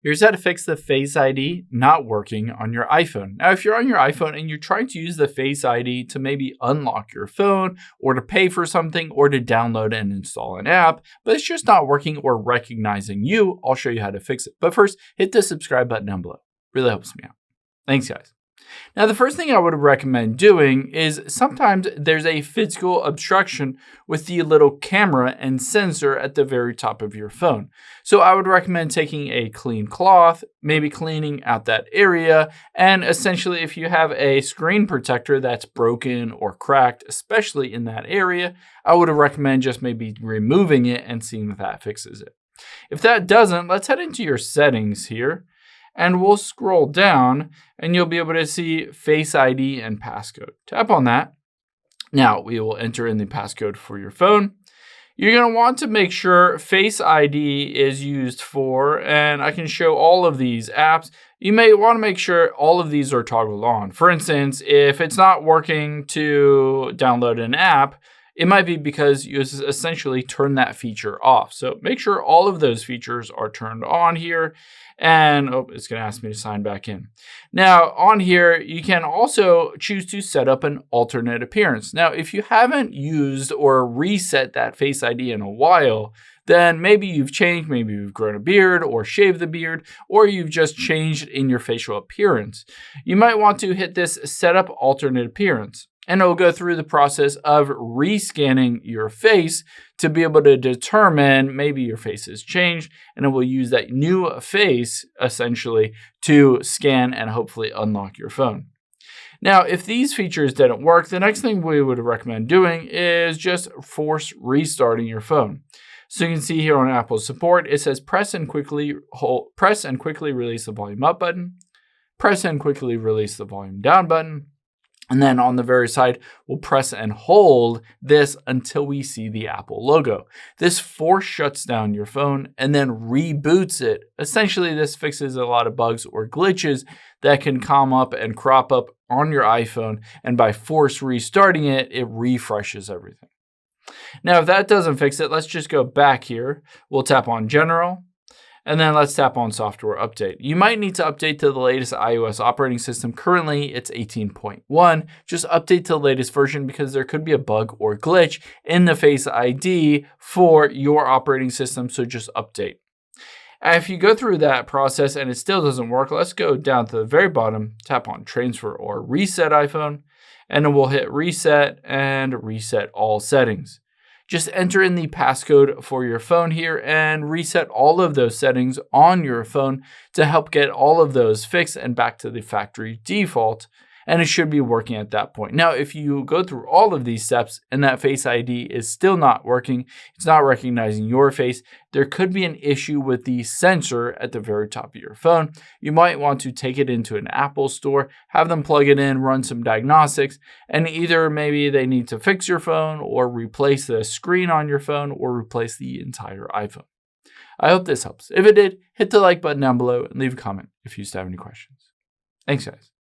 Here's how to fix the Face ID not working on your iPhone. Now, if you're on your iPhone and you're trying to use the Face ID to maybe unlock your phone or to pay for something or to download and install an app, but it's just not working or recognizing you, I'll show you how to fix it. But first, hit the subscribe button down below. Really helps me out. Thanks, guys. Now, the first thing I would recommend doing is sometimes there's a physical obstruction with the little camera and sensor at the very top of your phone. So I would recommend taking a clean cloth, maybe cleaning out that area, and essentially if you have a screen protector that's broken or cracked, especially in that area, I would recommend just maybe removing it and seeing if that fixes it. If that doesn't, let's head into your settings here. And we'll scroll down and you'll be able to see Face ID and passcode. Tap on that. Now we will enter in the passcode for your phone. You're going to want to make sure Face ID is used for, and I can show all of these apps. You may want to make sure all of these are toggled on. For instance, if it's not working to download an app, it might be because you essentially turn that feature off. So make sure all of those features are turned on here. And it's going to ask me to sign back in. Now on here, you can also choose to set up an alternate appearance. Now, if you haven't used or reset that Face ID in a while, then maybe you've changed, maybe you've grown a beard or shaved the beard, or you've just changed in your facial appearance. You might want to hit this set up alternate appearance. And it will go through the process of rescanning your face to be able to determine maybe your face has changed, and it will use that new face essentially to scan and hopefully unlock your phone. Now, if these features didn't work, the next thing we would recommend doing is just force restarting your phone. So you can see here on Apple support, it says press and quickly release the volume up button, press and quickly release the volume down button. And then on the very side, we'll press and hold this until we see the Apple logo. This force shuts down your phone and then reboots it. Essentially, this fixes a lot of bugs or glitches that can come up and crop up on your iPhone. And by force restarting it, it refreshes everything. Now, if that doesn't fix it, let's just go back here. We'll tap on General. And then let's tap on Software Update. You might need to update to the latest iOS operating system. Currently, it's 18.1. Just update to the latest version because there could be a bug or glitch in the Face ID for your operating system, so just update. And if you go through that process and it still doesn't work, let's go down to the very bottom, tap on Transfer or Reset iPhone, and then we'll hit Reset and reset all settings. Just enter in the passcode for your phone here and reset all of those settings on your phone to help get all of those fixed and back to the factory default. And it should be working at that point. Now, if you go through all of these steps and that Face ID is still not working, it's not recognizing your face, there could be an issue with the sensor at the very top of your phone. You might want to take it into an Apple store, have them plug it in, run some diagnostics, and either maybe they need to fix your phone or replace the screen on your phone or replace the entire iPhone. I hope this helps. If it did, hit the like button down below and leave a comment if you still have any questions. Thanks, guys.